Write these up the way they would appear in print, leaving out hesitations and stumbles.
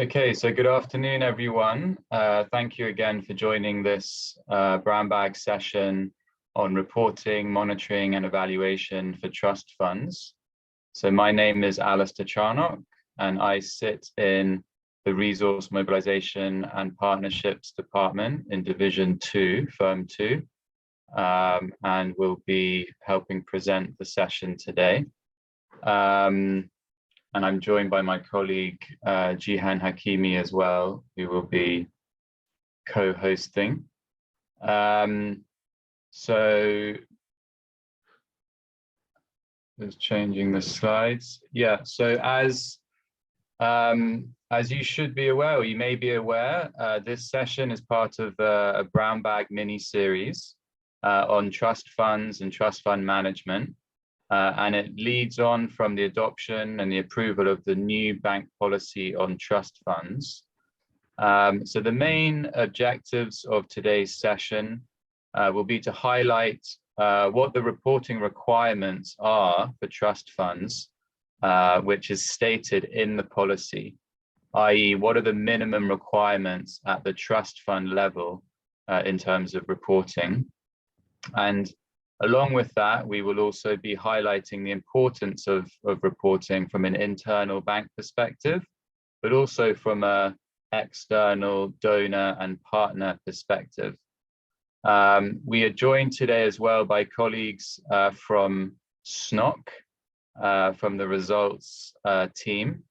Okay, so good afternoon, everyone. Thank you again for joining this brown bag session on reporting, monitoring, and evaluation for trust funds. So my name is Alistair Charnock, and I sit in the Resource Mobilization and Partnerships Department in Division 2, Firm 2, and will be helping present the session today. And I'm joined by my colleague, Jihan Hakimi as well, who will be co-hosting. So just changing the slides. Yeah, so as you should be aware, or you may be aware, this session is part of a brown bag mini-series on trust funds and trust fund management. And it leads on from the adoption and the approval of the new bank policy on trust funds. So the main objectives of today's session will be to highlight what the reporting requirements are for trust funds, which is stated in the policy, i.e. what are the minimum requirements at the trust fund level in terms of reporting. And along with that, we will also be highlighting the importance of reporting from an internal bank perspective, but also from an external donor and partner perspective. We are joined today as well by colleagues from SNOC, from the results team,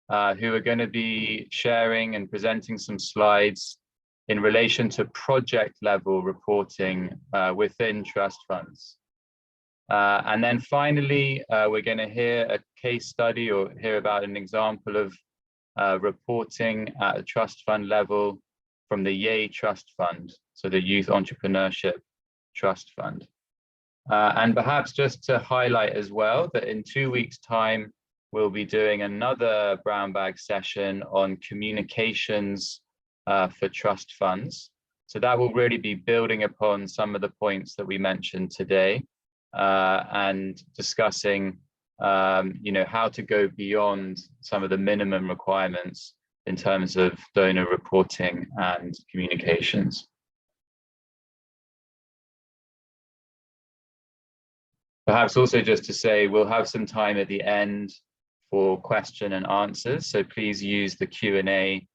who are going to be sharing and presenting some slides in relation to project level reporting within trust funds. And then finally, we're going to hear a case study or hear about an example of reporting at a trust fund level from the YEA Trust Fund, so the Youth Entrepreneurship Trust Fund. And perhaps just to highlight as well that in 2 weeks' time, we'll be doing another brown bag session on communications for trust funds. So that will really be building upon some of the points that we mentioned today and discussing how to go beyond some of the minimum requirements in terms of donor reporting and communications. Perhaps also just to say, we'll have some time at the end for question and answers. So please use the Q&A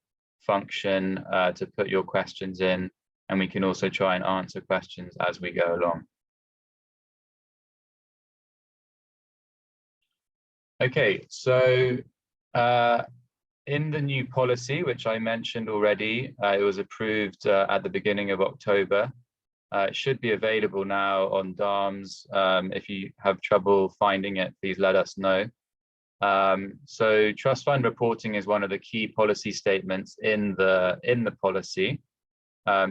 function to put your questions in, and we can also try and answer questions as we go along. Okay, so in the new policy, which I mentioned already, it was approved at the beginning of October. It should be available now on DARMS. If you have trouble finding it, please let us know. So trust fund reporting is one of the key policy statements in the policy.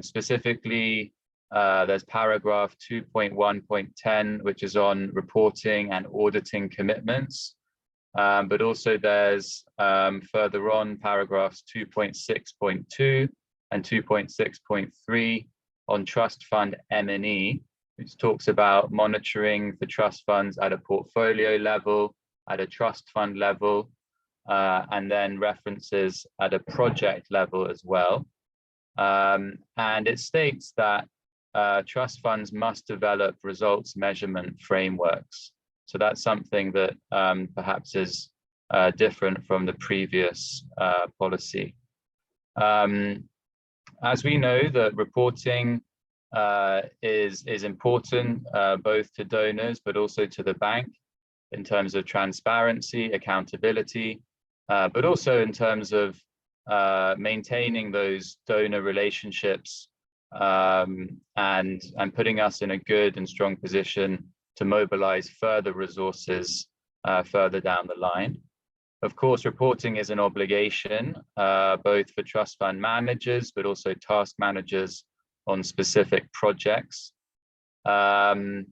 Specifically, there's paragraph 2.1.10, which is on reporting and auditing commitments. But also there's further on paragraphs 2.6.2 and 2.6.3 on trust fund M&E, which talks about monitoring the trust funds at a portfolio level, at a trust fund level, and then references at a project level as well. And it states that trust funds must develop results measurement frameworks. So that's something that perhaps is different from the previous policy. As we know, that reporting is important both to donors, but also to the bank in terms of transparency, accountability, but also in terms of maintaining those donor relationships and putting us in a good and strong position to mobilize further resources further down the line. Of course, reporting is an obligation, both for trust fund managers, but also task managers on specific projects. And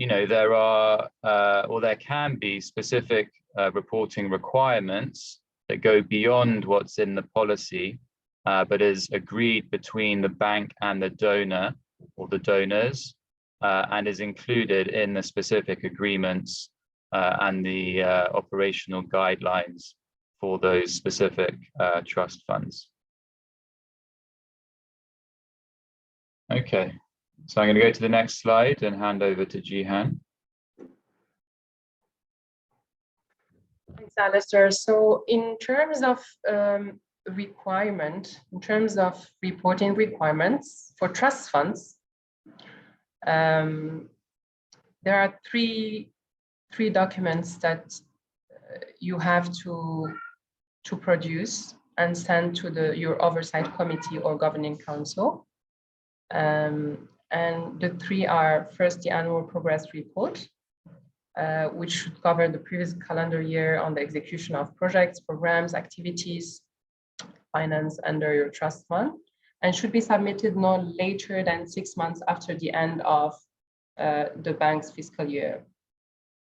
there are, or there can be specific reporting requirements that go beyond what's in the policy, but is agreed between the bank and the donor or the donors, and is included in the specific agreements and the operational guidelines for those specific trust funds. Okay, so I'm going to go to the next slide and hand over to Jihan. Thanks, Alistair. So in terms of reporting requirements for trust funds, there are three documents that you have to produce and send to your oversight committee or governing council. And the three are: first, the annual progress report, which should cover the previous calendar year on the execution of projects, programs, activities, financed under your trust fund, and should be submitted no later than 6 months after the end of the bank's fiscal year.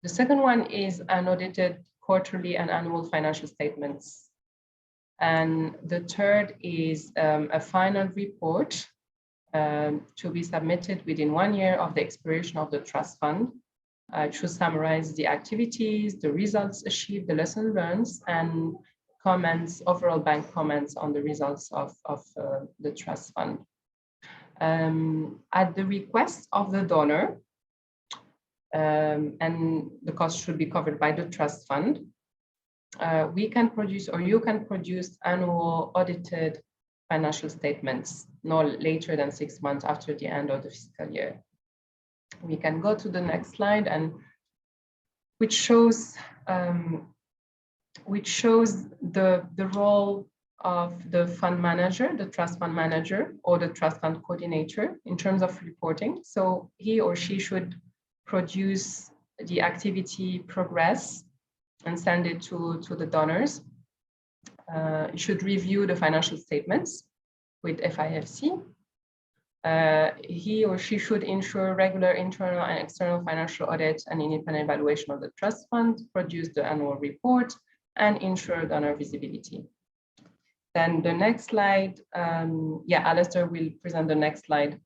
The second one is unaudited quarterly and annual financial statements. And the third is a final report to be submitted within 1 year of the expiration of the trust fund. It should summarize the activities, the results achieved, the lesson learned, and comments, overall bank comments on the results of the trust fund. At the request of the donor, and the cost should be covered by the trust fund, we can produce, or you can produce, annual audited financial statements no later than 6 months after the end of the fiscal year. We can go to the next slide, and which shows the role of the fund manager, the trust fund manager, or the trust fund coordinator in terms of reporting. So he or she should produce the activity progress and send it to the donors. It should review the financial statements with FIFC. He or she should ensure regular internal and external financial audit and independent evaluation of the trust fund, produce the annual report, and ensure donor visibility. Then the next slide, Alistair will present the next slide.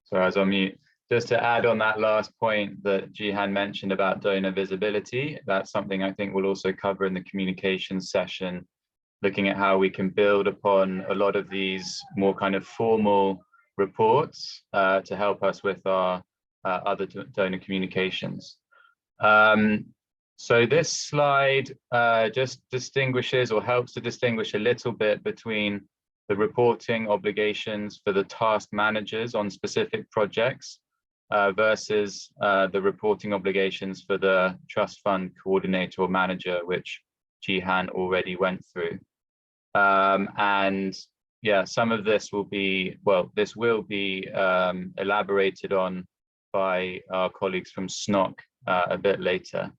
So as on mute, just to add on that last point that Jihan mentioned about donor visibility, that's something I think we'll also cover in the communications session, looking at how we can build upon a lot of these more kind of formal reports to help us with our other donor communications. So this slide just distinguishes, or helps to distinguish a little bit between the reporting obligations for the task managers on specific projects versus the reporting obligations for the trust fund coordinator or manager, which Jihan already went through. And yeah, some of this will be, this will be elaborated on by our colleagues from SNOC a bit later.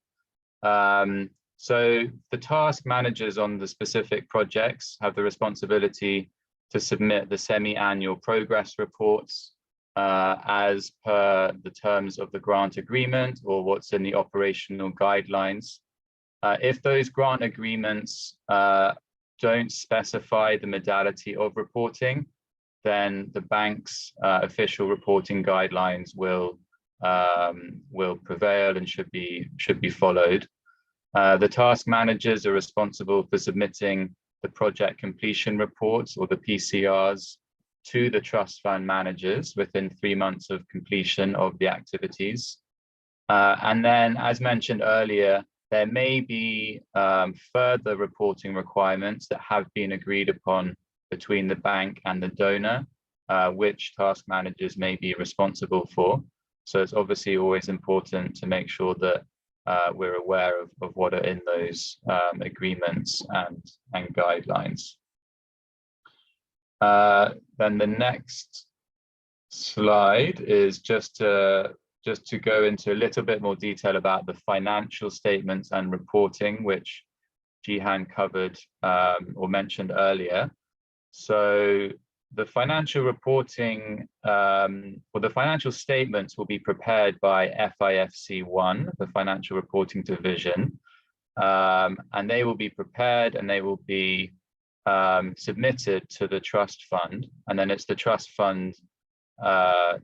So the task managers on the specific projects have the responsibility to submit the semi-annual progress reports as per the terms of the grant agreement or what's in the operational guidelines. If those grant agreements don't specify the modality of reporting, then the bank's official reporting guidelines will prevail and should be followed. The task managers are responsible for submitting the project completion reports, or the PCRs, to the trust fund managers within 3 months of completion of the activities. And then, as mentioned earlier, there may be further reporting requirements that have been agreed upon between the bank and the donor, which task managers may be responsible for. So it's obviously always important to make sure that we're aware of what are in those agreements and guidelines. Then the next slide is just to go into a little bit more detail about the financial statements and reporting, which Jihan covered or mentioned earlier. So the financial reporting, or the financial statements, will be prepared by FIFC1, the Financial Reporting Division, and they will be prepared and they will be submitted to the trust fund, and then it's the trust fund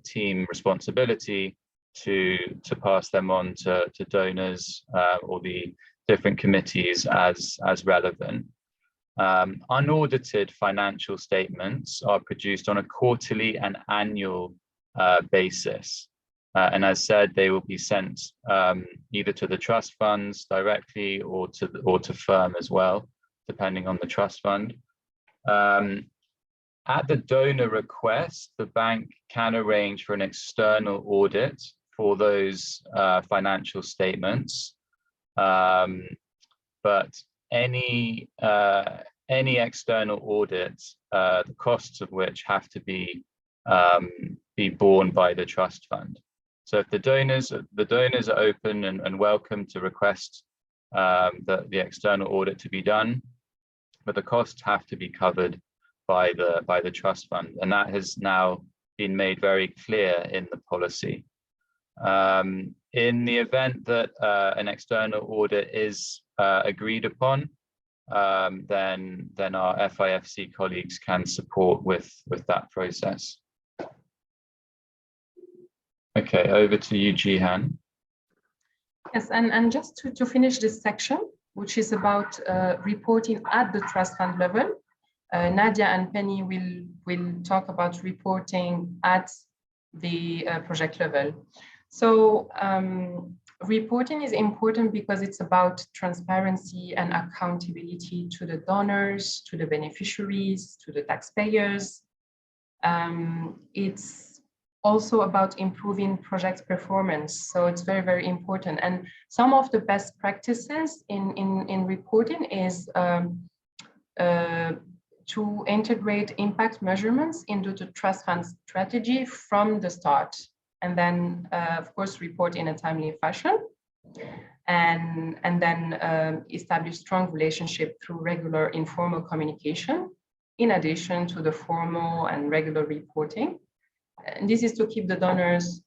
team responsibility to pass them on to donors or the different committees as relevant. Unaudited financial statements are produced on a quarterly and annual basis. And as said, they will be sent either to the trust funds directly or to firm as well, depending on the trust fund. At the donor request, the bank can arrange for an external audit for those financial statements. But any external audit, the costs of which have to be borne by the trust fund. So if the donors are open and welcome to request the external audit to be done, but the costs have to be covered by the trust fund, and that has now been made very clear in the policy. In the event that an external audit is agreed upon, then our FIFC colleagues can support with that process. Okay, over to you, Jihan. Yes, and just to finish this section, which is about reporting at the trust fund level, Nadia and Penny will talk about reporting at the project level. So reporting is important because it's about transparency and accountability to the donors, to the beneficiaries, to the taxpayers. It's also about improving project performance. So it's very, very important. And some of the best practices in reporting is to integrate impact measurements into the trust fund strategy from the start. And then, of course, report in a timely fashion. And then establish strong relationship through regular informal communication, in addition to the formal and regular reporting. And this is to keep the donors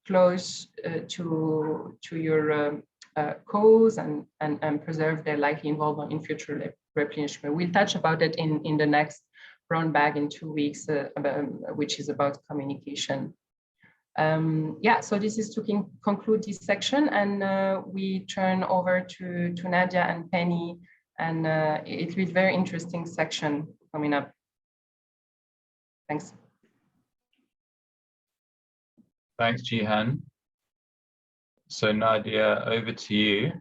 close to your cause and preserve their likely involvement in future replenishment. We'll touch about it in the next brown bag in 2 weeks, which is about communication. Yeah, so this is to conclude this section, and we turn over to Nadia and Penny, and it will be a very interesting section coming up. Thanks. Thanks, Jihan. So Nadia, over to you.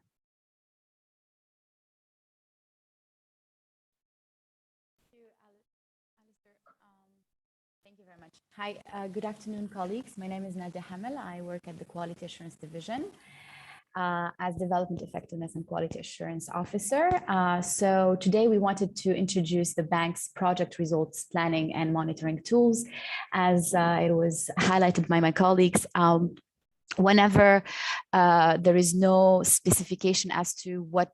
Thank you very much. Hi, good afternoon, colleagues. My name is Nadia Hamel. I work at the Quality Assurance Division as Development Effectiveness and Quality Assurance Officer. So today we wanted to introduce the bank's project results planning and monitoring tools. As it was highlighted by my colleagues, whenever there is no specification as to what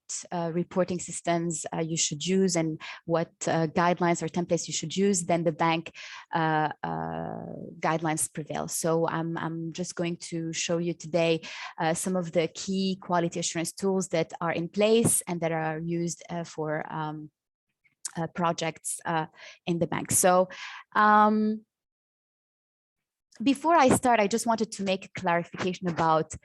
reporting systems you should use and what guidelines or templates you should use, then the bank guidelines prevail. So I'm just going to show you today some of the key quality assurance tools that are in place and that are used for projects in the bank. So before I start, I just wanted to make a clarification about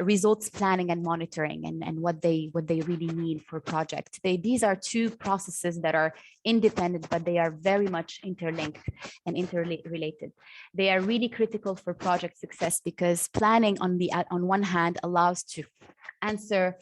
results planning and monitoring and what they really mean for projects. These are two processes that are independent, but they are very much interlinked and interrelated. They are really critical for project success because planning on one hand allows to answer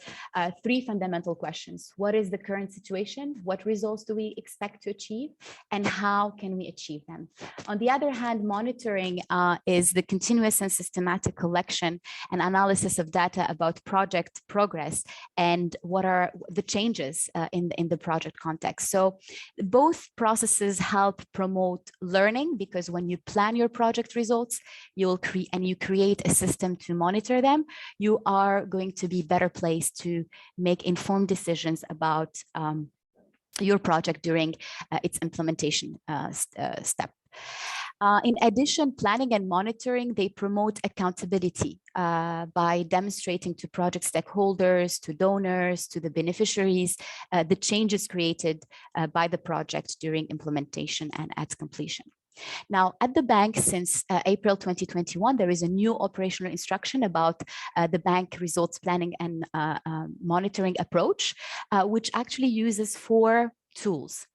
three fundamental questions. What is the current situation? What results do we expect to achieve? And how can we achieve them? On the other hand, monitoring is the continuous and systematic collection and analysis of data about project progress and what are the changes in the project context. So both processes help promote learning, because when you plan your project results, you create a system to monitor them, you are going to be better placed to make informed decisions about your project during its implementation step. In addition, planning and monitoring, they promote accountability by demonstrating to project stakeholders, to donors, to the beneficiaries, the changes created by the project during implementation and at completion. Now, at the bank, since April 2021, there is a new operational instruction about the bank results planning and monitoring approach, which actually uses 4 tools: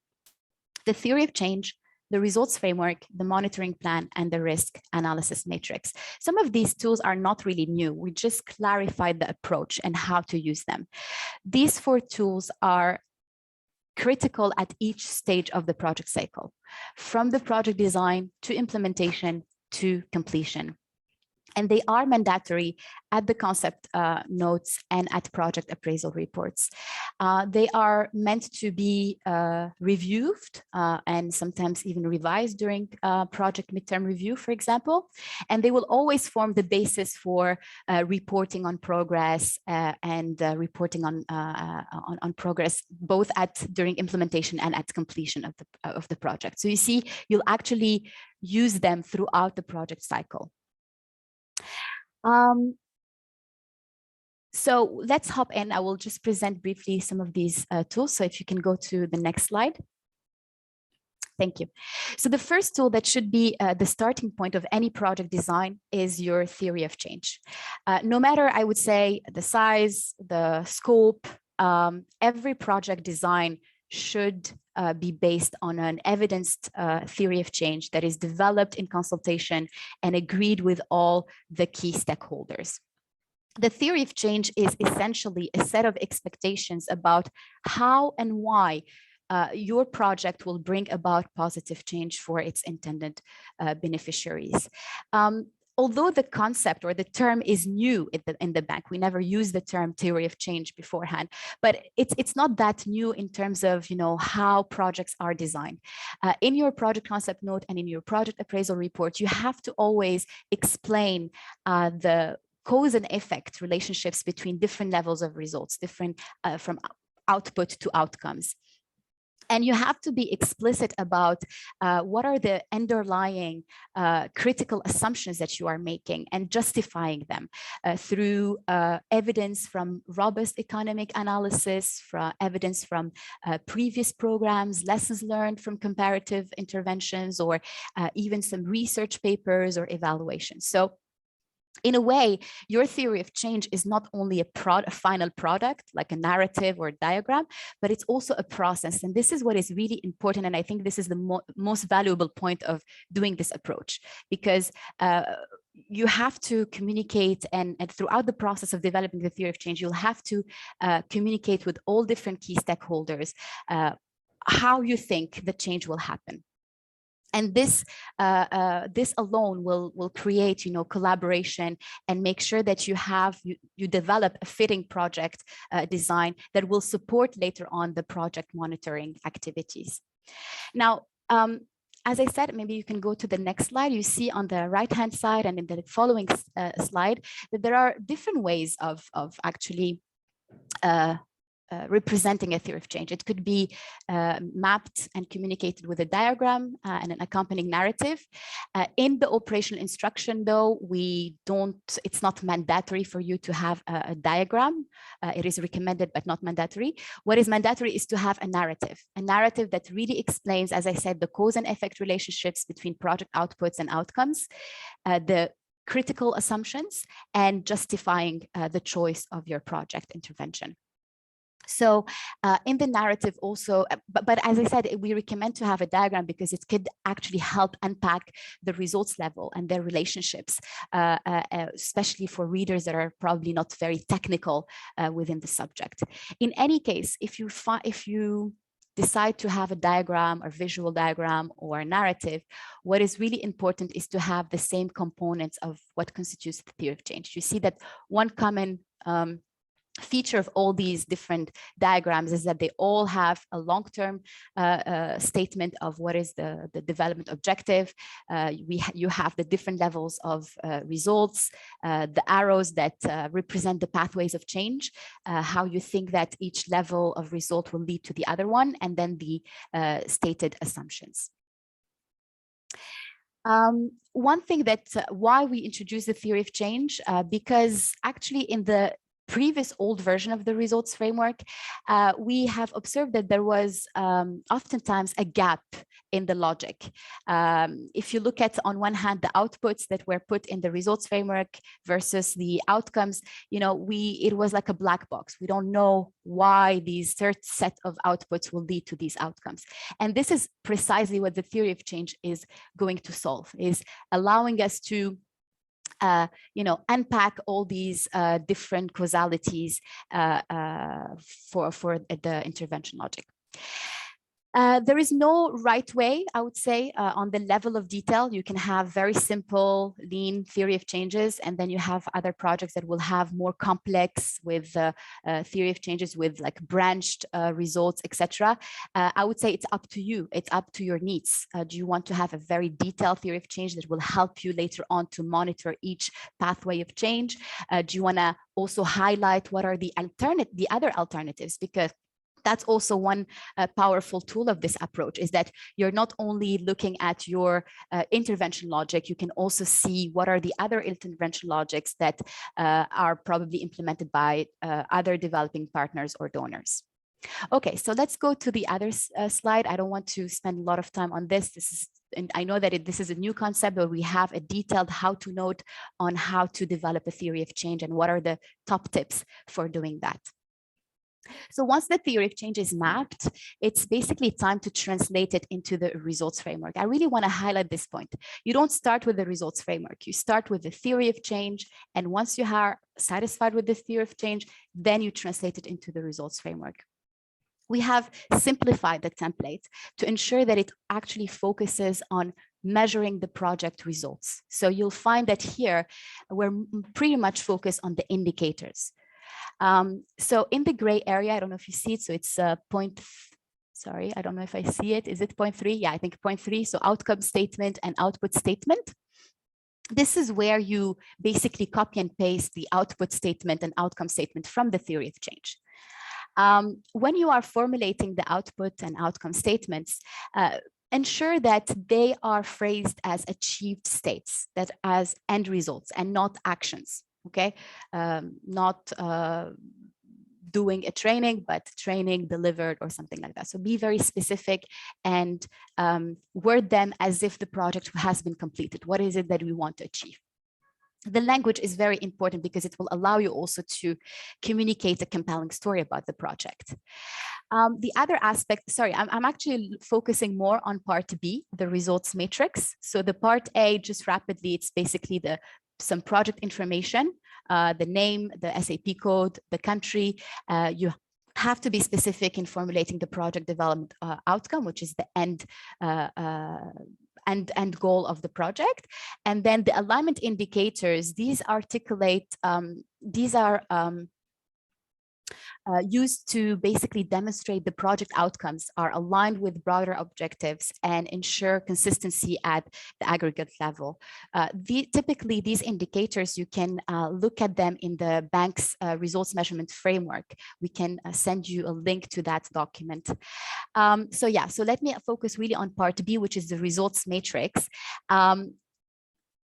the theory of change, the results framework, the monitoring plan, and the risk analysis matrix. Some of these tools are not really new. We just clarified the approach and how to use them. These 4 tools are critical at each stage of the project cycle, from the project design to implementation to completion. And they are mandatory at the concept notes and at project appraisal reports. They are meant to be reviewed and sometimes even revised during project midterm review, for example. And they will always form the basis for reporting on progress and reporting on progress, both during implementation and at completion of the project. So you see, you'll actually use them throughout the project cycle. So let's hop in. I will just present briefly some of these tools. So if you can go to the next slide. Thank you. So the first tool that should be the starting point of any project design is your theory of change. No matter, I would say, the size, the scope, every project design should be based on an evidenced theory of change that is developed in consultation and agreed with all the key stakeholders. The theory of change is essentially a set of expectations about how and why your project will bring about positive change for its intended beneficiaries. Although the concept or the term is new in the bank, we never used the term theory of change beforehand, but it's not that new in terms of, you know, how projects are designed. In your project concept note and in your project appraisal report, you have to always explain the cause and effect relationships between different levels of results, different from output to outcomes. And you have to be explicit about what are the underlying critical assumptions that you are making and justifying them through evidence from robust economic analysis, evidence from previous programs, lessons learned from comparative interventions, or even some research papers or evaluations. So in a way, your theory of change is not only a final product, like a narrative or a diagram, but it's also a process. And this is what is really important. And I think this is the most valuable point of doing this approach, because you have to communicate and throughout the process of developing the theory of change, you'll have to communicate with all different key stakeholders how you think the change will happen. And this alone will create, you know, collaboration and make sure that you develop a fitting project design that will support later on the project monitoring activities. Now, as I said, maybe you can go to the next slide. You see on the right-hand side and in the following slide that there are different ways of actually representing a theory of change. It could be mapped and communicated with a diagram and an accompanying narrative. In the operational instruction, though, it's not mandatory for you to have a diagram. It is recommended, but not mandatory. What is mandatory is to have a narrative that really explains, as I said, the cause and effect relationships between project outputs and outcomes, the critical assumptions, and justifying the choice of your project intervention. So in the narrative also, but as I said, we recommend to have a diagram because it could actually help unpack the results level and their relationships, especially for readers that are probably not very technical within the subject. In any case, if you decide to have a diagram or visual diagram or a narrative, what is really important is to have the same components of what constitutes the theory of change. You see that one common feature of all these different diagrams is that they all have a long-term statement of what is the development objective. You have the different levels of results, the arrows that represent the pathways of change, how you think that each level of result will lead to the other one, and then the stated assumptions. One thing that why we introduce the theory of change, because actually in the previous old version of the results framework, we have observed that there was oftentimes a gap in the logic. If you look at, on one hand, the outputs that were put in the results framework versus the outcomes, you know, it was like a black box. We don't know why these third set of outputs will lead to these outcomes. And this is precisely what the theory of change is going to solve, is allowing us to you know, unpack all these different causalities for the intervention logic. There is no right way, I would say, on the level of detail. You can have very simple, lean theory of changes, and then you have other projects that will have more complex with theory of changes with like branched results, etc. I would say it's up to you. It's up to your needs. Do you want to have a very detailed theory of change that will help you later on to monitor each pathway of change? Do you want to also highlight what are the other alternatives? Because that's also one powerful tool of this approach, is that you're not only looking at your intervention logic, you can also see what are the other intervention logics that are probably implemented by other developing partners or donors. Okay, so let's go to the other slide. I don't want to spend a lot of time on this. And I know that this is a new concept, but we have a detailed how-to note on how to develop a theory of change and what are the top tips for doing that. So once the theory of change is mapped, it's basically time to translate it into the results framework. I really want to highlight this point. You don't start with the results framework. You start with the theory of change. And once you are satisfied with the theory of change, then you translate it into the results framework. We have simplified the template to ensure that it actually focuses on measuring the project results. So you'll find that here, we're pretty much focused on the indicators. So in the gray area, I don't know if you see it, so it's sorry, I don't know if I see it. Is it 0.3? Yeah, I think 0.3. So outcome statement and output statement. This is where you basically copy and paste the output statement and outcome statement from the theory of change. When you are formulating the output and outcome statements, ensure that they are phrased as achieved states, that as end results and not actions. Okay, not doing a training, but training delivered or something like that. So be very specific and word them as if the project has been completed. What is it that we want to achieve? The language is very important because it will allow you also to communicate a compelling story about the project. The other aspect, sorry, I'm actually focusing more on part B, the results matrix. So the part A, just rapidly, it's basically some project information, the name, the SAP code, the country. You have to be specific in formulating the project development outcome, which is the end goal of the project. And then the alignment indicators, these articulate, these are used to basically demonstrate the project outcomes are aligned with broader objectives and ensure consistency at the aggregate level. Typically, these indicators, you can look at them in the bank's results measurement framework. We can send you a link to that document. So yeah, so let me focus really on part B, which is the results matrix.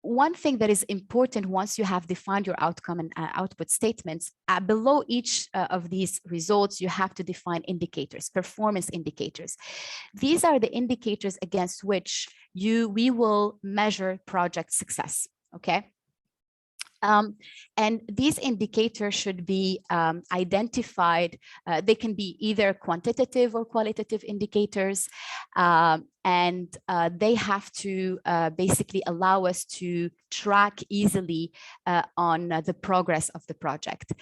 One thing that is important once you have defined your outcome and output statements, below each of these results, you have to define indicators, performance indicators. These are the indicators against which we will measure project success, okay? And these indicators should be identified. They can be either quantitative or qualitative indicators, and they have to basically allow us to track easily on the progress of the project.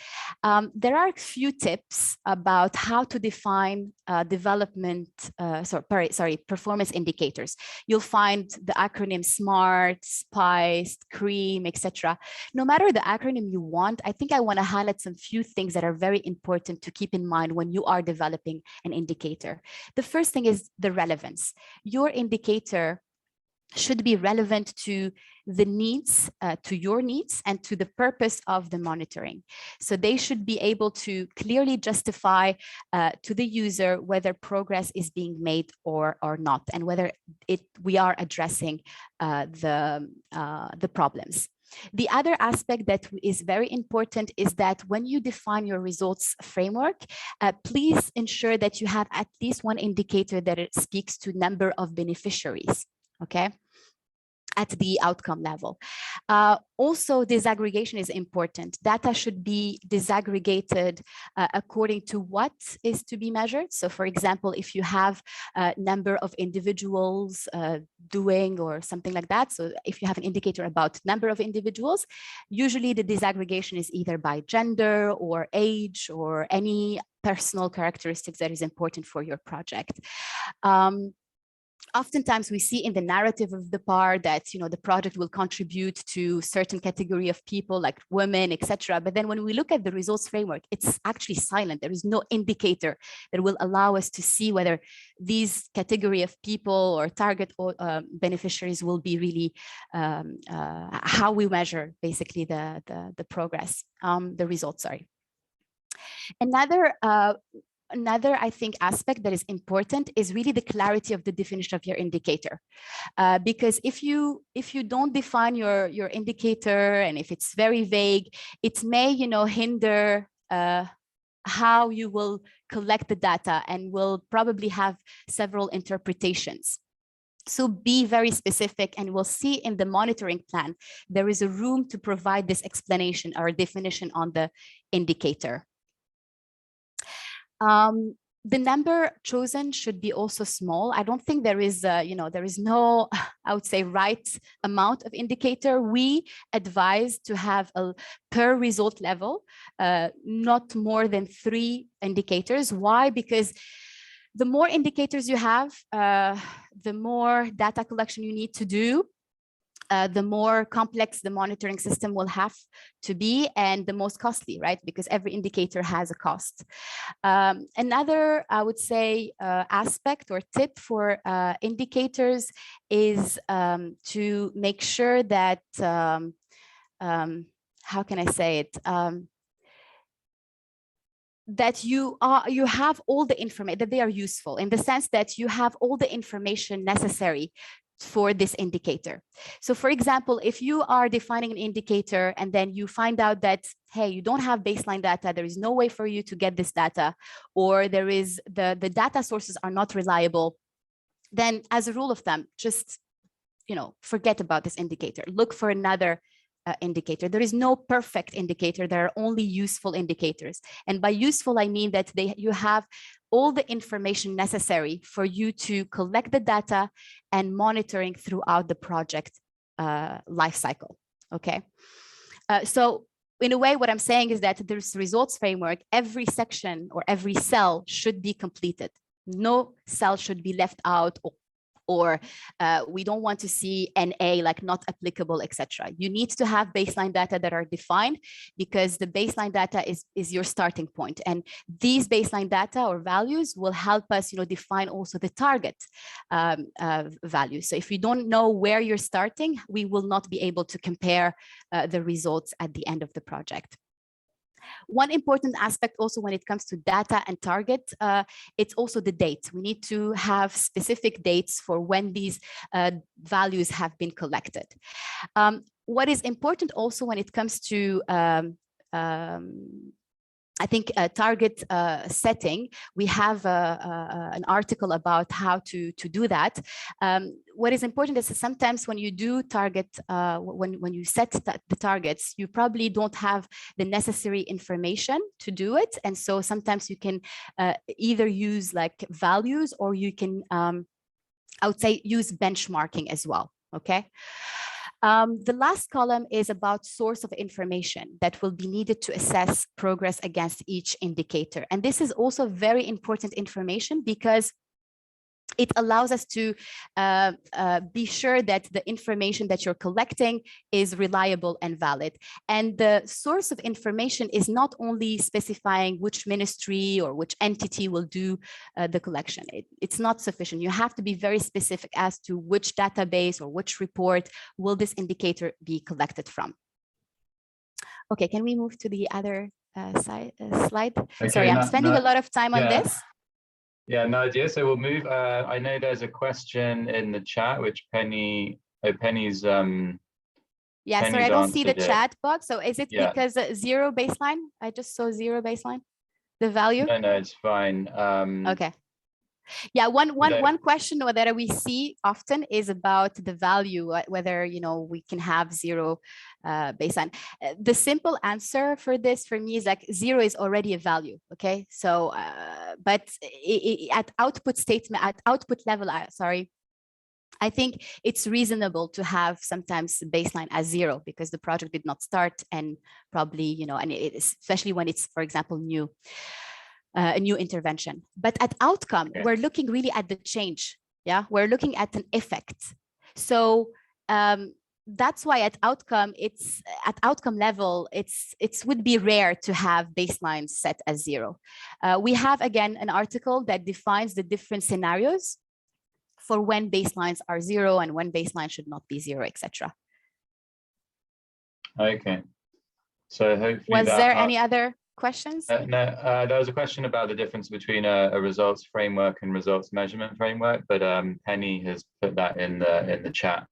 There are a few tips about how to define performance indicators. You'll find the acronym SMART, SPICE, CREAM, etc. No matter the acronym you want, I think I want to highlight some few things that are very important to keep in mind when you are developing an indicator. The first thing is the relevance. Your indicator should be relevant to the needs, to your needs, and to the purpose of the monitoring. So they should be able to clearly justify to the user whether progress is being made or not, and whether we are addressing the problems. The other aspect that is very important is that when you define your results framework, please ensure that you have at least one indicator that it speaks to number of beneficiaries, okay, at the outcome level. Also, disaggregation is important. Data should be disaggregated according to what is to be measured. So for example, if you have a number of individuals doing or something like that, so if you have an indicator about number of individuals, usually the disaggregation is either by gender or age or any personal characteristics that is important for your project. Oftentimes we see in the narrative of the PAR that, you know, the project will contribute to certain category of people like women, etc. But then when we look at the results framework, it's actually silent. There is no indicator that will allow us to see whether these category of people or target beneficiaries will be really how we measure basically the progress, the results, sorry. Another, I think, aspect that is important is really the clarity of the definition of your indicator. Because if you don't define your indicator, and if it's very vague, it may, you know, hinder how you will collect the data and will probably have several interpretations. So be very specific, and we'll see in the monitoring plan, there is a room to provide this explanation or definition on the indicator. The number chosen should be also small. I don't think there is, you know, there is no, I would say, right amount of indicator. We advise to have a per result level, not more than 3 indicators. Why? Because the more indicators you have, the more data collection you need to do. The more complex the monitoring system will have to be, and the most costly, right? Because every indicator has a cost. Another, I would say, aspect or tip for indicators is to make sure that, how can I say it? That you have all the information, that they are useful in the sense that you have all the information necessary for this indicator. So for example, if you are defining an indicator and then you find out that, hey, you don't have baseline data, there is no way for you to get this data, or there is the data sources are not reliable, then as a rule of thumb, just, you know, forget about this indicator. Look for another indicator. There is no perfect indicator. There are only useful indicators. And by useful, I mean that you have all the information necessary for you to collect the data and monitoring throughout the project life cycle. Okay. So in a way, what I'm saying is that there's results framework, every section or every cell should be completed. No cell should be left out, or we don't want to see NA like not applicable, etc. You need to have baseline data that are defined, because the baseline data is your starting point. And these baseline data or values will help us, you know, define also the target value. So if you don't know where you're starting, we will not be able to compare the results at the end of the project. One important aspect also when it comes to data and target, it's also the date. We need to have specific dates for when these values have been collected. What is important also when it comes to I think target setting, we have an article about how to do that. What is important is that sometimes when you do target, when you set the targets, you probably don't have the necessary information to do it. And so sometimes you can either use like values, or you can, I would say, use benchmarking as well, okay? The last column is about source of information that will be needed to assess progress against each indicator. And this is also very important information, because it allows us to be sure that the information that you're collecting is reliable and valid. And the source of information is not only specifying which ministry or which entity will do the collection. It's not sufficient. You have to be very specific as to which database or which report will this indicator be collected from. Okay, can we move to the other slide? Okay, sorry, I'm spending a lot of time on this. Yeah, Nadia, so we'll move. I know there's a question in the chat, which Penny's Yeah, sorry, I Penny's don't see the answered it. chat box. So is it Yeah. because zero baseline? I just saw zero baseline, the value. No, it's fine. Okay. Yeah, There- one question that we see often is about the value, whether we can have zero baseline. The simple answer for this for me is like zero is already a value. Okay, so but at output statement, at output level, sorry, I think it's reasonable to have sometimes baseline as zero because the project did not start, and probably and especially when it's, for example, new. A new intervention. But at outcome, we're looking really at the change. Yeah, we're looking at an effect. So that's why at outcome, it's at outcome level, it would be rare to have baselines set as zero. We have again an article that defines the different scenarios for when baselines are zero and when baseline should not be zero, etc. Okay. So hopefully was there any other questions? No, there was a question about the difference between a results framework and results measurement framework, but Penny has put that in the chat,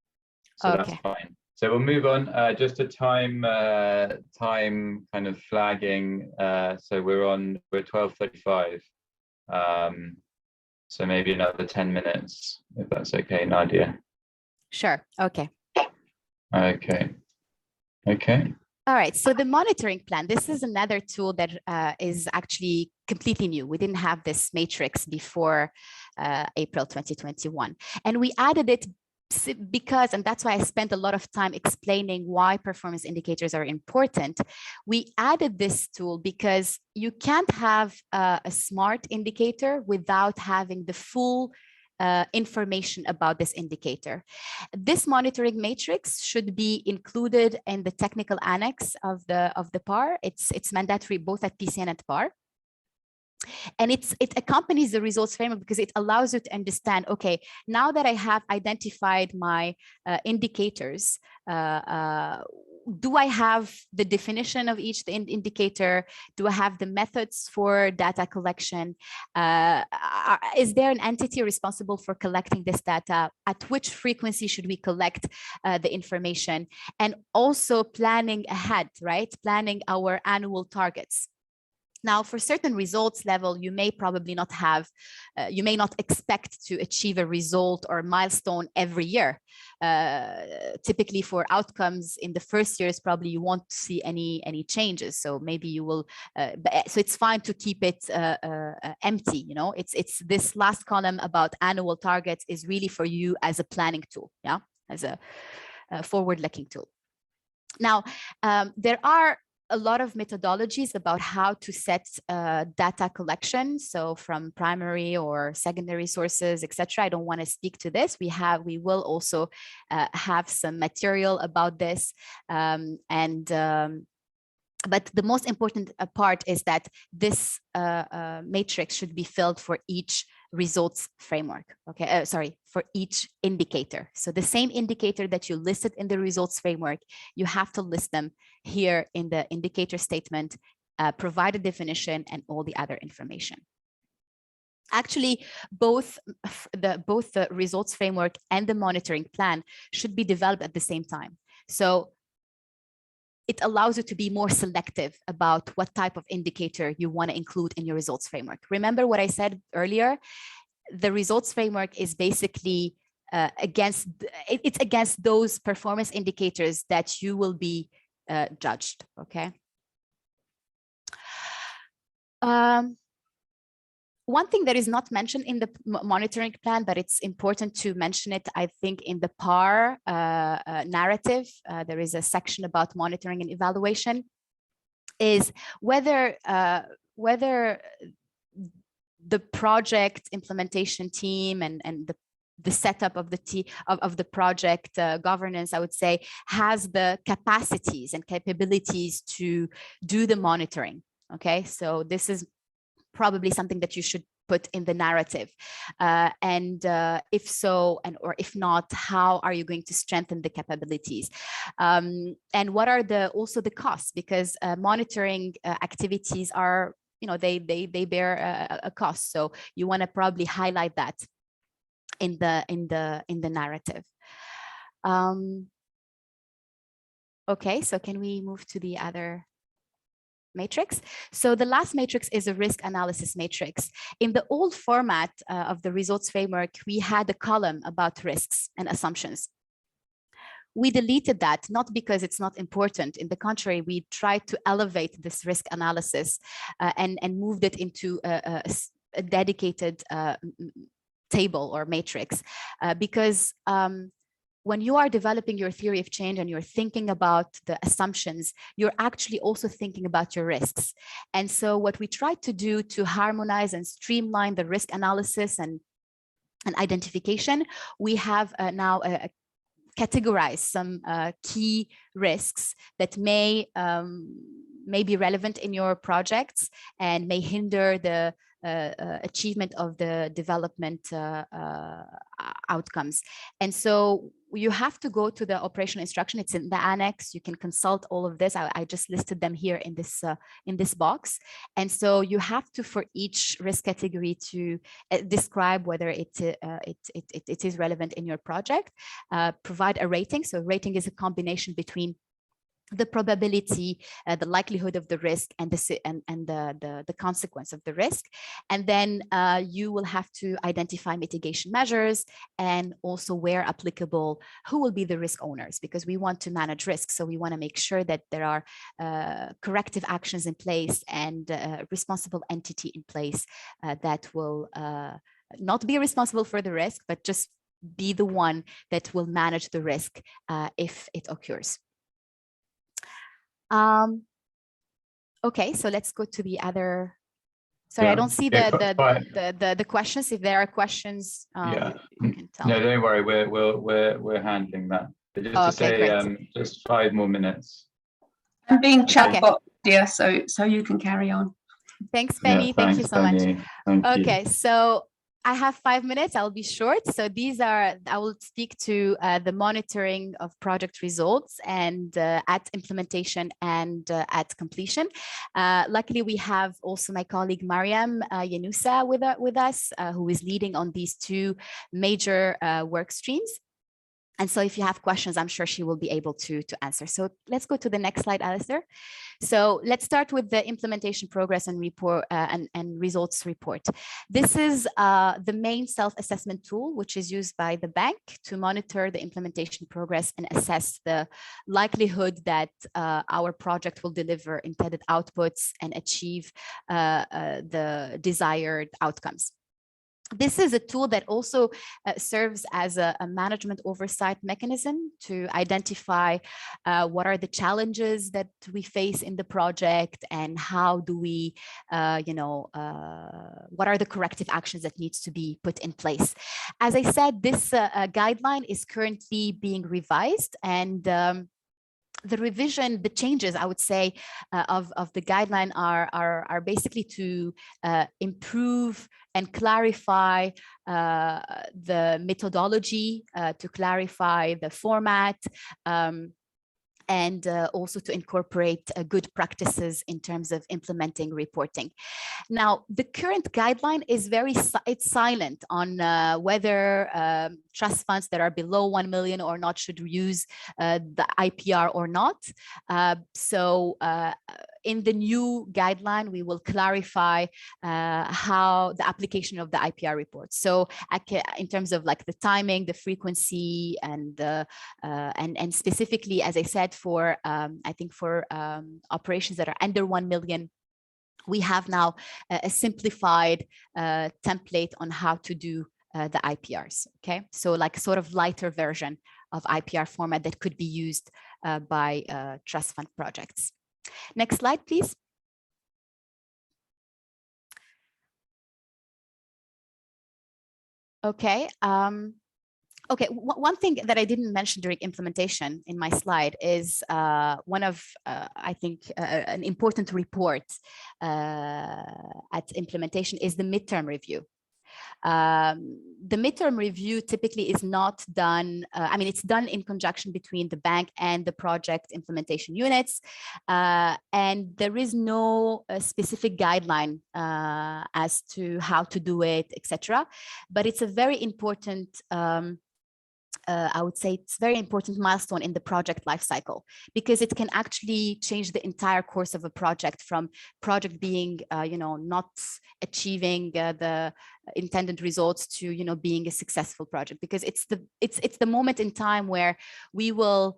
so okay. That's fine. So we'll move on. Just a time kind of flagging. So we're 12:35. So maybe another 10 minutes, if that's okay, Nadia. Sure. Okay. Okay. Okay. All right, so the monitoring plan, this is another tool that is actually completely new. We didn't have this matrix before April 2021. And we added it because, and that's why I spent a lot of time explaining why performance indicators are important. We added this tool because you can't have a smart indicator without having the full information about this indicator. This monitoring matrix should be included in the technical annex of the PAR. It's mandatory both at PCN and PAR. And it accompanies the results framework because it allows you to understand, okay, now that I have identified my indicators, do I have the definition of each indicator? Do I have the methods for data collection? Is there an entity responsible for collecting this data? At which frequency should we collect the information? And also planning ahead, right? Planning our annual targets. Now, for certain results level, you may probably not have, you may not expect to achieve a result or milestone every year. Typically for outcomes in the first years, probably you won't see any changes. So maybe you will, so it's fine to keep it empty. It's this last column about annual targets is really for you as a planning tool, yeah, as a forward-looking tool. Now, there are a lot of methodologies about how to set data collection. So from primary or secondary sources, etc. I don't want to speak to this. We will also have some material about this. But the most important part is that this matrix should be filled for each results framework. Okay, sorry, for each indicator. So the same indicator that you listed in the results framework, you have to list them here in the indicator statement, provide a definition and all the other information. Actually, both the results framework and the monitoring plan should be developed at the same time. So it allows you to be more selective about what type of indicator you want to include in your results framework. Remember what I said earlier? The results framework is basically it's against those performance indicators that you will be judged, okay? One thing that is not mentioned in the monitoring plan, but it's important to mention it, I think, in the PAR narrative, there is a section about monitoring and evaluation, is whether the project implementation team and the setup of the project governance, I would say, has the capacities and capabilities to do the monitoring. Okay, so this is probably something that you should put in the narrative. If so, or if not, how are you going to strengthen the capabilities? And what are also the costs? Because monitoring activities are, they bear a cost. So you want to probably highlight that in the narrative. Okay, so can we move to the other matrix? So the last matrix is a risk analysis matrix. In the old format of the results framework, we had a column about risks and assumptions. We deleted that, not because it's not important. In the contrary, we tried to elevate this risk analysis and moved it into a dedicated table or matrix because when you are developing your theory of change and you're thinking about the assumptions, you're actually also thinking about your risks. And so what we tried to do to harmonize and streamline the risk analysis and identification, we have now categorize some key risks that may be relevant in your projects and may hinder the achievement of the development outcomes. And so you have to go to the operational instruction. It's in the annex. You can consult all of this. I just listed them here in this box. And so you have to, for each risk category, to describe whether it is relevant in your project, provide a rating. So rating is a combination between the probability, the likelihood of the risk, and the consequence of the risk. And then you will have to identify mitigation measures and also, where applicable, who will be the risk owners, because we want to manage risk. So we want to make sure that there are corrective actions in place and a responsible entity in place that will not be responsible for the risk, but just be the one that will manage the risk if it occurs. Okay, so let's go to the other. Sorry, I don't see the questions. If there are questions, yeah, you can tell. No, don't worry. We're handling that. But just to say, just 5 more minutes. I'm being chatbot, dear, so you can carry on. Thanks, Penny. Yeah, thank you so Penny. much. Thank okay, you. so I have 5 minutes. I'll be short. So these are, I will speak to the monitoring of project results and at implementation and at completion. Luckily, we have also my colleague Mariam Yanusa with us, who is leading on these 2 major work streams. And so if you have questions, I'm sure she will be able to answer. So let's go to the next slide, Alistair. So let's start with the implementation progress and report and results report. This is the main self-assessment tool, which is used by the bank to monitor the implementation progress and assess the likelihood that our project will deliver intended outputs and achieve the desired outcomes. This is a tool that also serves as a management oversight mechanism to identify what are the challenges that we face in the project and how do we, what are the corrective actions that needs to be put in place. As I said, this guideline is currently being revised, and the revision, the changes, I would say, of the guideline are basically to improve and clarify the methodology, to clarify the format, and also to incorporate good practices in terms of implementing reporting. Now, the current guideline is it's silent on whether trust funds that are below 1 million or not should use the IPR or not. So in the new guideline, we will clarify how the application of the IPR report. So in terms of like the timing, the frequency, and specifically, as I said, for I think for operations that are under 1 million, we have now a simplified template on how to do the IPRs. Okay, so like sort of lighter version of IPR format that could be used by trust fund projects. Next slide, please. Okay. Okay, one thing that I didn't mention during implementation in my slide is one of, I think, an important report at implementation is the midterm review. The midterm review typically is not done, I mean, it's done in conjunction between the bank and the project implementation units, and there is no specific guideline as to how to do it, etc. But it's a very important I would say it's a very important milestone in the project lifecycle, because it can actually change the entire course of a project, from project being, not achieving the intended results to, being a successful project, because it's the moment in time where we will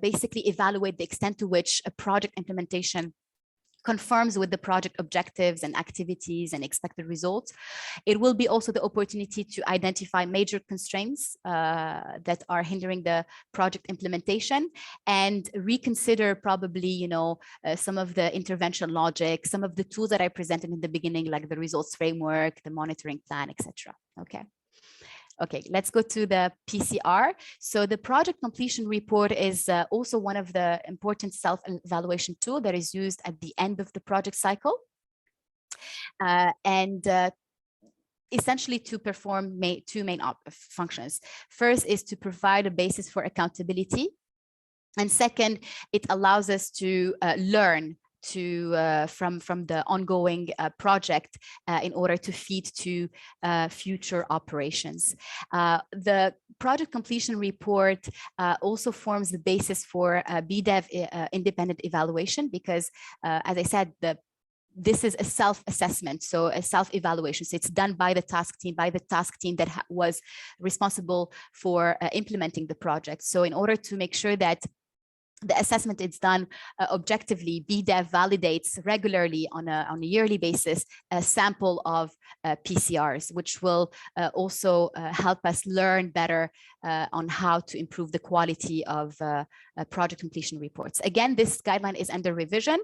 basically evaluate the extent to which a project implementation conforms with the project objectives and activities and expected results. It will be also the opportunity to identify major constraints that are hindering the project implementation, and reconsider probably, some of the intervention logic, some of the tools that I presented in the beginning, like the results framework, the monitoring plan, etc. Okay, let's go to the PCR. So the project completion report is also one of the important self-evaluation tool that is used at the end of the project cycle. Essentially to perform two main functions. First is to provide a basis for accountability. And second, it allows us to learn from the ongoing project in order to feed to future operations. The project completion report also forms the basis for BDEV independent evaluation, because as I said, this is a self-assessment, so a self-evaluation. So it's done by the task team that was responsible for implementing the project. So in order to make sure that the assessment is done objectively, BDEV validates regularly on a yearly basis a sample of PCRs, which will also help us learn better on how to improve the quality of project completion reports. Again, this guideline is under revision.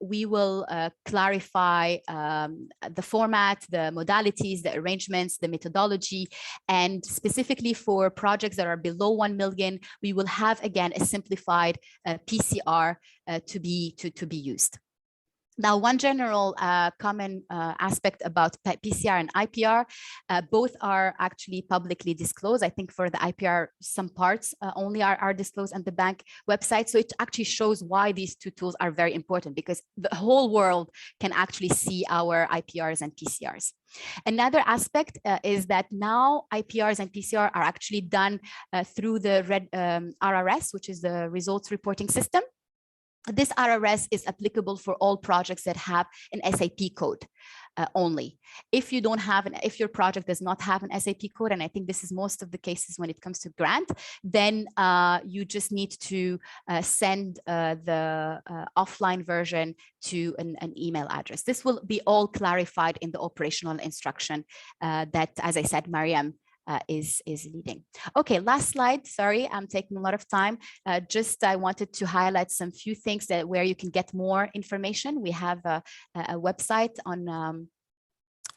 We will clarify the format, the modalities, the arrangements, the methodology, and specifically for projects that are below 1 million, we will have again a simplified PCR to be used. Now, one general common aspect about PCR and IPR, both are actually publicly disclosed. I think for the IPR, some parts only are disclosed on the bank website. So it actually shows why these two tools are very important, because the whole world can actually see our IPRs and PCRs. Another aspect is that now IPRs and PCR are actually done through the RRS, which is the results reporting system. This RRS is applicable for all projects that have an SAP code only. If your project does not have an SAP code, and I think this is most of the cases when it comes to grant, then you just need to send the offline version to an email address. This will be all clarified in the operational instruction that, as I said, Mariam is leading. Okay, last slide. Sorry, I'm taking a lot of time. I wanted to highlight some few things where you can get more information. We have a website on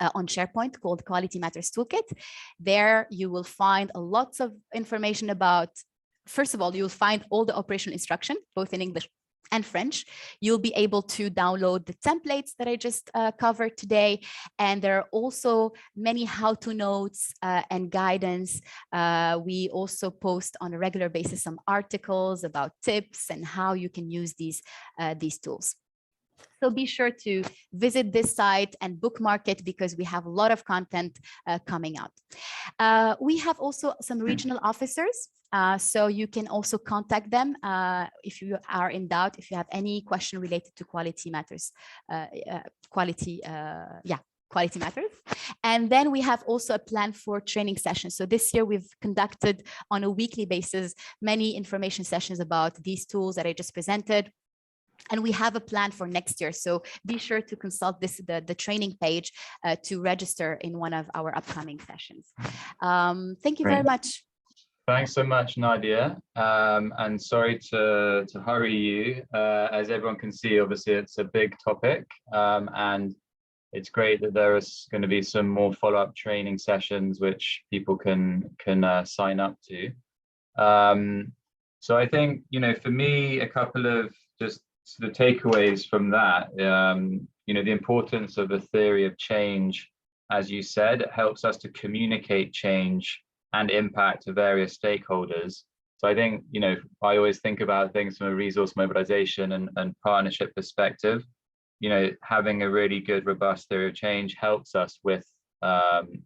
SharePoint called Quality Matters Toolkit. There you will find lots of information about, first of all, you'll find all the operational instruction, both in English and French. You'll be able to download the templates that I just covered today. And there are also many how-to notes and guidance. We also post on a regular basis some articles about tips and how you can use these tools. So be sure to visit this site and bookmark it, because we have a lot of content coming out. We have also some regional officers. So you can also contact them if you are in doubt, if you have any question related to quality matters, quality matters. And then we have also a plan for training sessions. So this year we've conducted on a weekly basis many information sessions about these tools that I just presented. And we have a plan for next year. So be sure to consult the training page to register in one of our upcoming sessions. Thank you very much. Thanks so much, Nadia. And sorry to hurry you. As everyone can see, obviously it's a big topic, and it's great that there is going to be some more follow-up training sessions which people can sign up to. So I think, for me, a couple of just sort of takeaways from that, the importance of a theory of change, as you said, it helps us to communicate change and impact to various stakeholders. So I think, I always think about things from a resource mobilization and partnership perspective. Having a really good, robust theory of change helps us with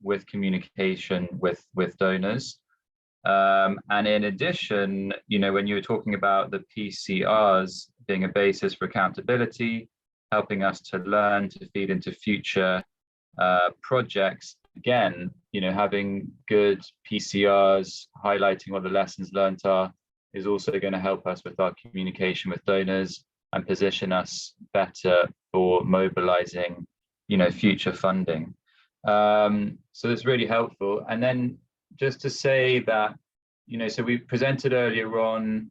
with communication with donors. And in addition, when you were talking about the PCRs being a basis for accountability, helping us to learn, to feed into future projects, again, having good PCRs, highlighting what the lessons learned are, is also going to help us with our communication with donors and position us better for mobilizing, future funding. So it's really helpful. And then just to say that, so we presented earlier on,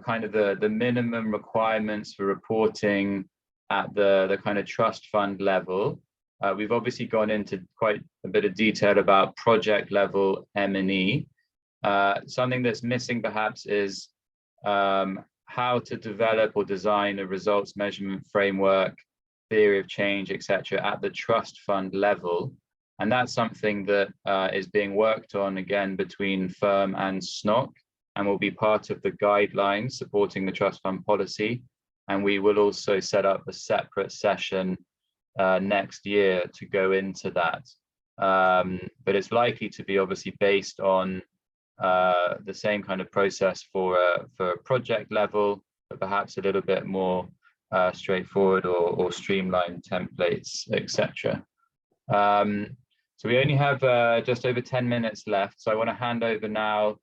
kind of the minimum requirements for reporting at the kind of trust fund level. We've obviously gone into quite a bit of detail about project level M&E. Something that's missing perhaps is how to develop or design a results measurement framework, theory of change, etc., at the trust fund level. And that's something that is being worked on again between firm and SNOC, and will be part of the guidelines supporting the trust fund policy. And we will also set up a separate session next year to go into that. But it's likely to be obviously based on the same kind of process for a project level, but perhaps a little bit more straightforward or streamlined templates, etc. So we only have just over 10 minutes left. So I want to hand over now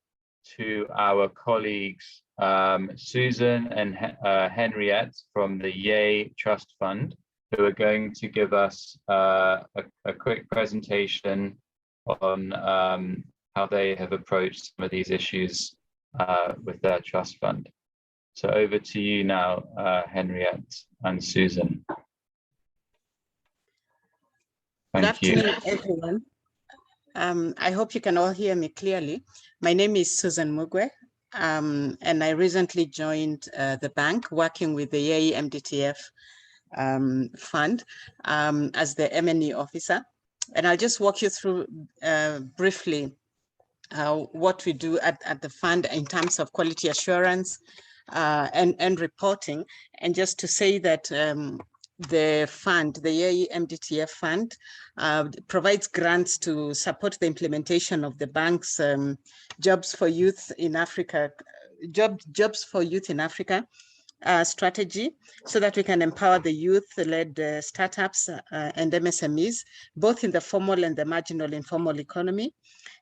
to our colleagues, Susan and Henriette from the Yay Trust Fund, who are going to give us a quick presentation on how they have approached some of these issues with their trust fund. So over to you now, Henriette and Susan. Thank you. Good afternoon, everyone. I hope you can all hear me clearly. My name is Susan Mugwe, and I recently joined the bank working with the Yay MDTF fund as the M&E officer. And I'll just walk you through briefly what we do at the fund in terms of quality assurance and reporting. And just to say that the fund, the Yay MDTF fund, provides grants to support the implementation of the bank's Jobs for Youth in Africa, Jobs for Youth in Africa strategy, so that we can empower the youth-led startups and MSMEs, both in the formal and the marginal informal economy,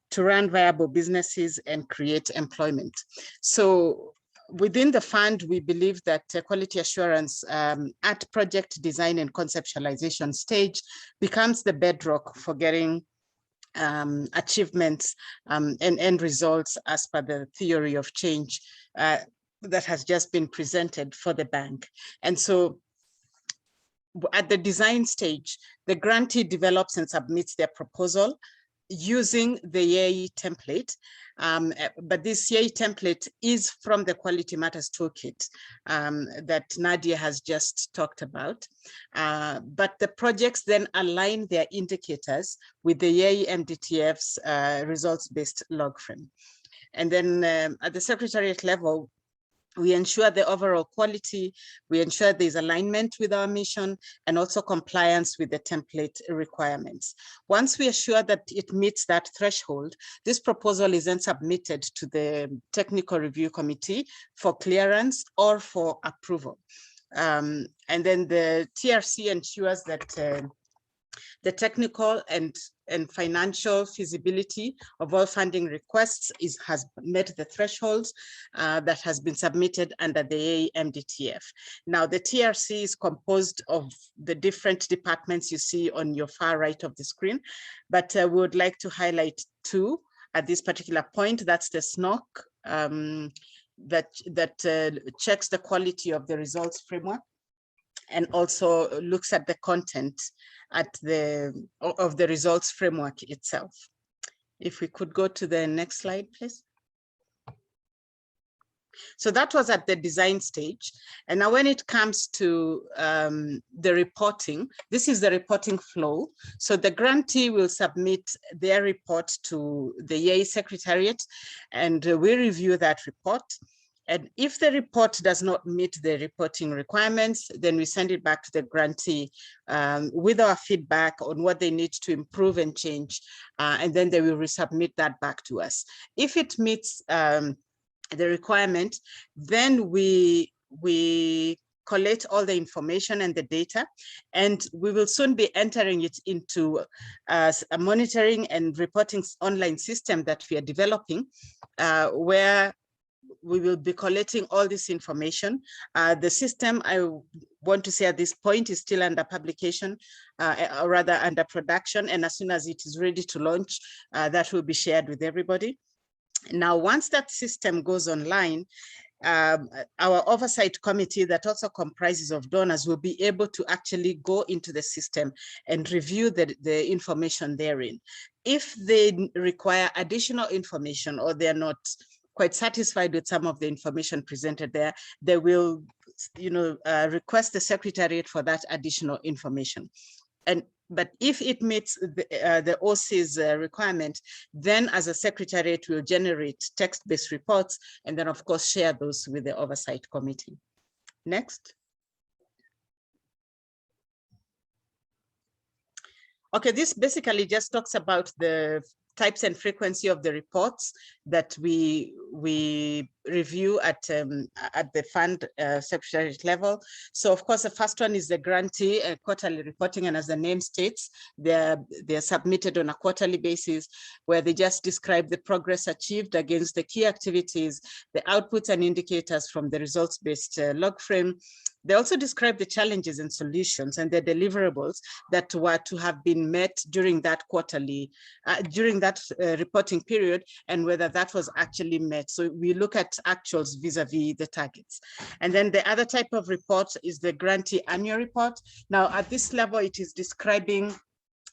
to run viable businesses and create employment. So within the fund, we believe that quality assurance at project design and conceptualization stage becomes the bedrock for getting achievements and end results as per the theory of change that has just been presented for the bank. And so at the design stage, the grantee develops and submits their proposal using the Yay template. But this Yay template is from the Quality Matters Toolkit that Nadia has just talked about. But the projects then align their indicators with the Yay MDTF's results-based log frame. And then at the secretariat level, we ensure the overall quality, we ensure there's alignment with our mission, and also compliance with the template requirements. Once we assure that it meets that threshold, this proposal is then submitted to the technical review committee for clearance or for approval. And then the TRC ensures that the technical and financial feasibility of all funding requests has met the thresholds that has been submitted under the MDTF. Now, the TRC is composed of the different departments you see on your far right of the screen, but we would like to highlight two at this particular point. That's the SNOC that checks the quality of the results framework and also looks at the content of the results framework itself. If we could go to the next slide, please. So that was at the design stage. And now when it comes to the reporting, this is the reporting flow. So the grantee will submit their report to the Yay Secretariat, and we review that report. And if the report does not meet the reporting requirements, then we send it back to the grantee with our feedback on what they need to improve and change. And then they will resubmit that back to us. If it meets the requirement, then we collate all the information and the data, and we will soon be entering it into a monitoring and reporting online system that we are developing, where we will be collecting all this information. The system, I want to say at this point, is still under publication, or rather under production, and as soon as it is ready to launch, that will be shared with everybody. Now, once that system goes online, our oversight committee that also comprises of donors will be able to actually go into the system and review the information therein. If they require additional information or they're not quite satisfied with some of the information presented there, they will, request the secretariat for that additional information. But if it meets the OC's requirement, then as a secretariat will generate text-based reports and then of course share those with the oversight committee. Next. Okay, this basically just talks about the types and frequency of the reports that we review at the fund secretariat level. So of course, the first one is the grantee quarterly reporting, and as the name states, they're submitted on a quarterly basis, where they just describe the progress achieved against the key activities, the outputs and indicators from the results-based log frame. They also describe the challenges and solutions and the deliverables that were to have been met during that quarterly, during that reporting period, and whether that was actually met. So we look at actuals vis-a-vis the targets. And then the other type of report is the grantee annual report. Now at this level, it is describing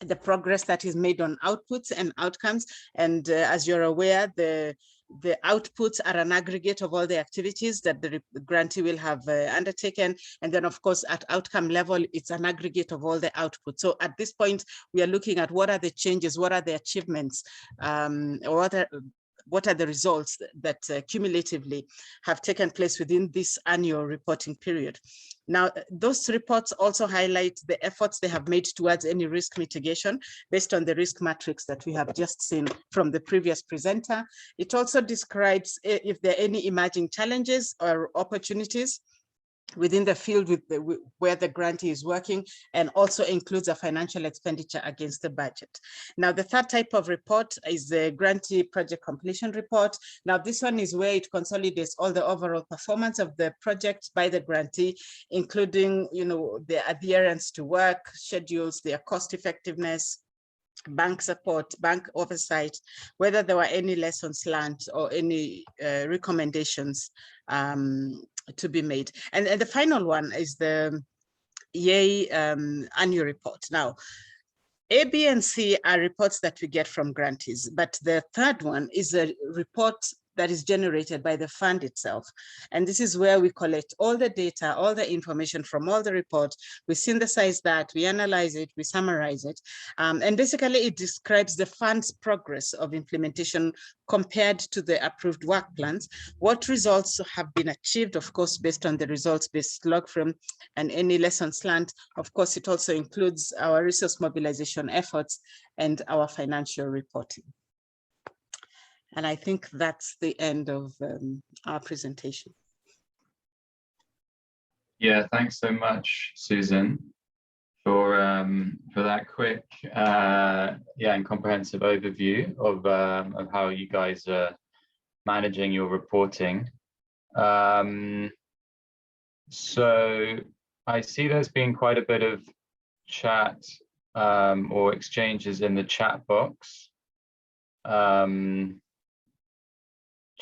the progress that is made on outputs and outcomes. And as you're aware, the outputs are an aggregate of all the activities that the grantee will have undertaken. And then of course, at outcome level, it's an aggregate of all the outputs. So at this point, we are looking at what are the changes, what are the achievements, what are the results that cumulatively have taken place within this annual reporting period. Now, those reports also highlight the efforts they have made towards any risk mitigation based on the risk matrix that we have just seen from the previous presenter. It also describes if there are any emerging challenges or opportunities within the field where the grantee is working, and also includes a financial expenditure against the budget. Now, the third type of report is the grantee project completion report. Now, this one is where it consolidates all the overall performance of the project by the grantee, including, the adherence to work schedules, their cost effectiveness, bank support, bank oversight, whether there were any lessons learned or any recommendations to be made. And the final one is the EA annual report. Now, A, B, and C are reports that we get from grantees, but the third one is a report that is generated by the fund itself. And this is where we collect all the data, all the information from all the reports. We synthesize that, we analyze it, we summarize it. And basically it describes the fund's progress of implementation compared to the approved work plans, what results have been achieved, of course, based on the results-based log frame and any lessons learned. Of course, it also includes our resource mobilization efforts and our financial reporting. And I think that's the end of our presentation. Yeah, thanks so much, Susan, for that quick, and comprehensive overview of how you guys are managing your reporting. So I see there's been quite a bit of chat or exchanges in the chat box.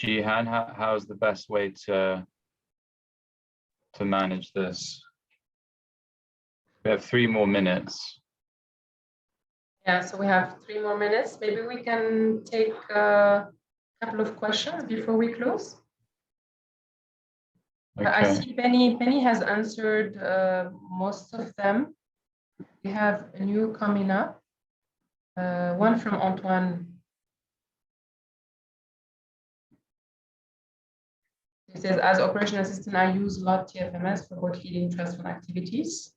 Jihan, how's the best way to manage this? We have 3 more minutes. Yeah, so we have 3 more minutes. Maybe we can take a couple of questions before we close. Okay. I see Penny has answered most of them. We have a new coming up. One from Antoine. It says, as operation assistant, I use a lot TFMS for both leading trust fund activities.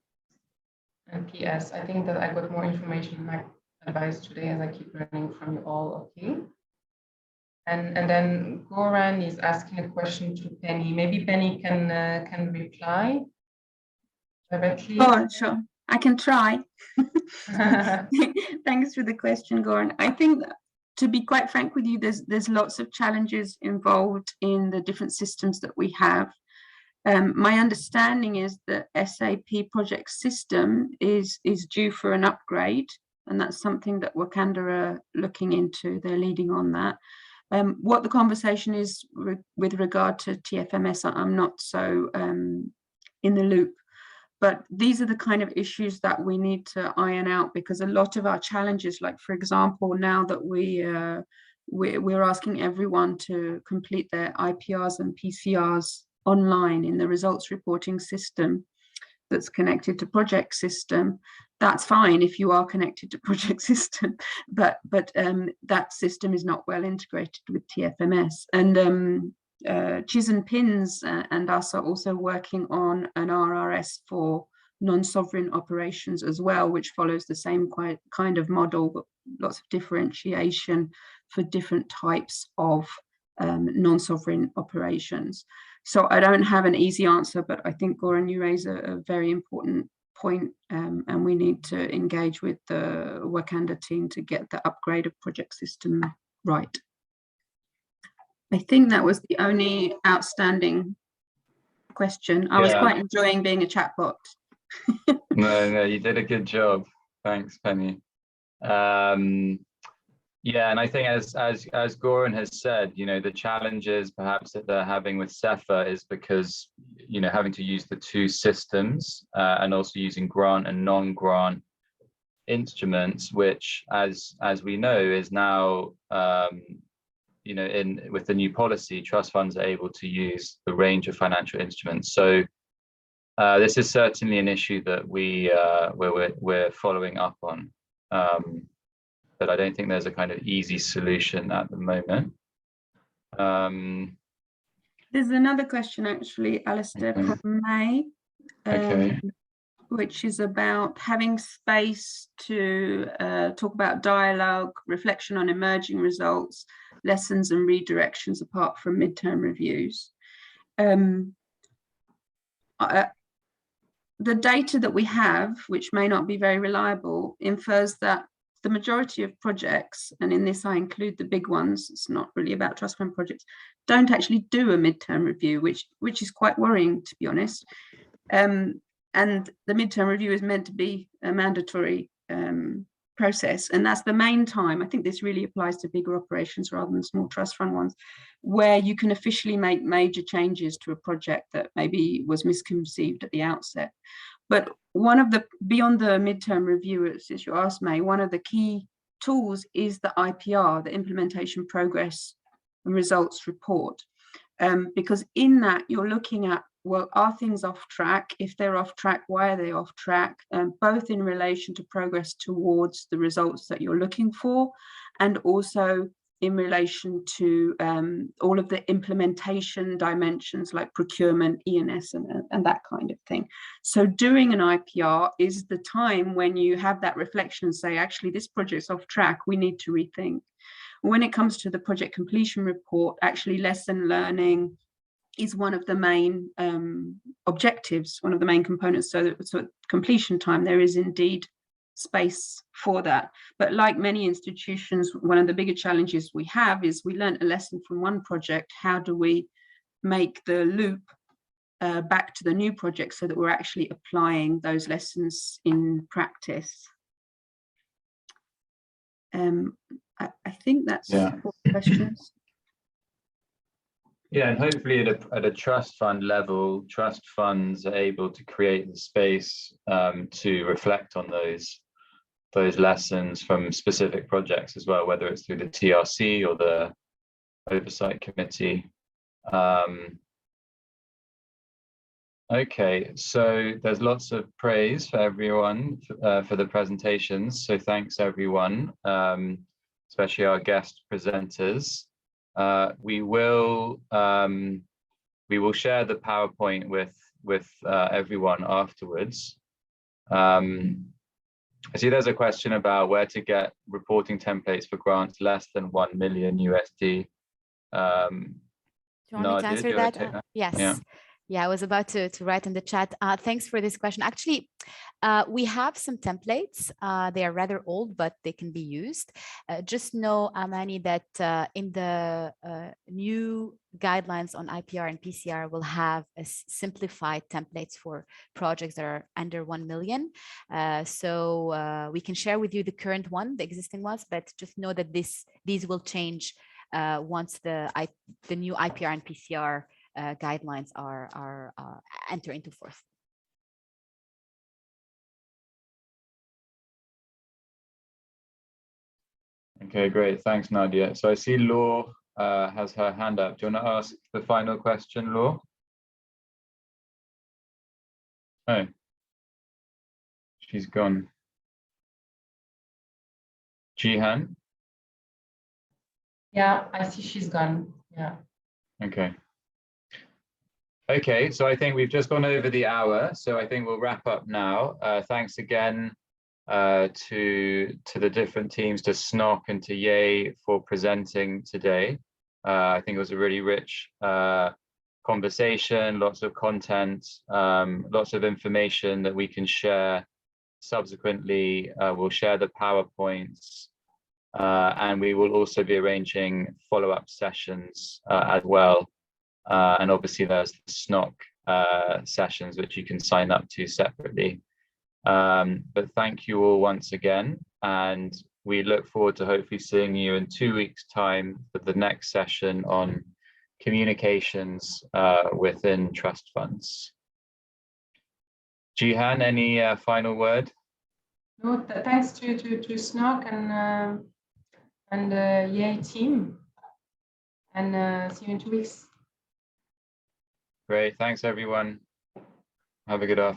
And PS, I think that I got more information in my advice today as I keep learning from you all, okay? And then Goran is asking a question to Penny. Maybe Penny can reply directly. Oh, sure. I can try. Thanks for the question, Goran. I think that, to be quite frank with you, there's lots of challenges involved in the different systems that we have. My understanding is that SAP project system is due for an upgrade, and that's something that Wakanda are looking into. They're leading on that. What the conversation is with regard to TFMS, I'm not so in the loop. But these are the kind of issues that we need to iron out, because a lot of our challenges, like for example, now that we're asking everyone to complete their IPRs and PCRs online in the results reporting system that's connected to project system, that's fine if you are connected to project system, but that system is not well integrated with TFMS. And Chiz and Pins and us are also working on an RRS for non-sovereign operations as well, which follows the same kind of model, but lots of differentiation for different types of non-sovereign operations. So I don't have an easy answer, but I think, Goran, you raise a very important point, and we need to engage with the Wakanda team to get the upgrade of project system right. I think that was the only outstanding question. I was quite enjoying being a chatbot. No, you did a good job. Thanks, Penny. Yeah, and I think as Goran has said, the challenges perhaps that they're having with CEPHA is because, having to use the two systems and also using grant and non-grant instruments, which, as we know, is now with the new policy, trust funds are able to use the range of financial instruments. So this is certainly an issue that we're following up on, but I don't think there's a kind of easy solution at the moment. There's another question, actually, Alistair, from May, which is about having space to talk about dialogue, reflection on emerging results, lessons and redirections apart from midterm reviews. The data that we have, which may not be very reliable, infers that the majority of projects, and in this I include the big ones, it's not really about trust fund projects, don't actually do a midterm review, which is quite worrying, to be honest. And the midterm review is meant to be a mandatory process, and that's the main time. I think this really applies to bigger operations rather than small trust fund ones, where you can officially make major changes to a project that maybe was misconceived at the outset. But one of the, beyond the midterm review, as you asked, May, one of the key tools is the IPR, the Implementation Progress and Results Report, because in that you're looking at, well, are things off track? If they're off track, why are they off track? Both in relation to progress towards the results that you're looking for, and also in relation to all of the implementation dimensions like procurement, E&S, and that kind of thing. So doing an IPR is the time when you have that reflection and say, actually, this project's off track, we need to rethink. When it comes to the project completion report, actually lesson learning is one of the main objectives, one of the main components. So at completion time, there is indeed space for that. But like many institutions, one of the bigger challenges we have is we learned a lesson from one project. How do we make the loop back to the new project so that we're actually applying those lessons in practice? I think that's all the questions. Yeah, and hopefully at a trust fund level, trust funds are able to create the space to reflect on those lessons from specific projects as well, whether it's through the TRC or the Oversight Committee. Okay, so there's lots of praise for everyone for the presentations. So thanks everyone, especially our guest presenters. We will we will share the PowerPoint with everyone afterwards. I see there's a question about where to get reporting templates for grants less than 1 million USD. Do you want me to answer that? Yes. Yeah, I was about to write in the chat. Thanks for this question. Actually, we have some templates. They are rather old, but they can be used. Just know, Amani, that in the new guidelines on IPR and PCR will have a simplified templates for projects that are under 1 million. So we can share with you the current one, the existing ones, but just know that these will change once the new IPR and PCR guidelines are enter into force. Okay, great. Thanks, Nadia. So I see Law has her hand up. Do you want to ask the final question, Law? Oh, she's gone. Jihan? Yeah, I see she's gone. Yeah. Okay. Okay, so I think we've just gone over the hour, so I think we'll wrap up now. Thanks again to the different teams, to SNOC and to Ye for presenting today. I think it was a really rich conversation, lots of content, lots of information that we can share subsequently. We'll share the PowerPoints, and we will also be arranging follow-up sessions as well. And obviously there's the SNOC sessions, which you can sign up to separately. But thank you all once again, and we look forward to hopefully seeing you in 2 weeks' time for the next session on communications within trust funds. Jihan, any final word? No, thanks to SNOC and the Yay team, and see you in 2 weeks. Great, thanks everyone. Have a good afternoon.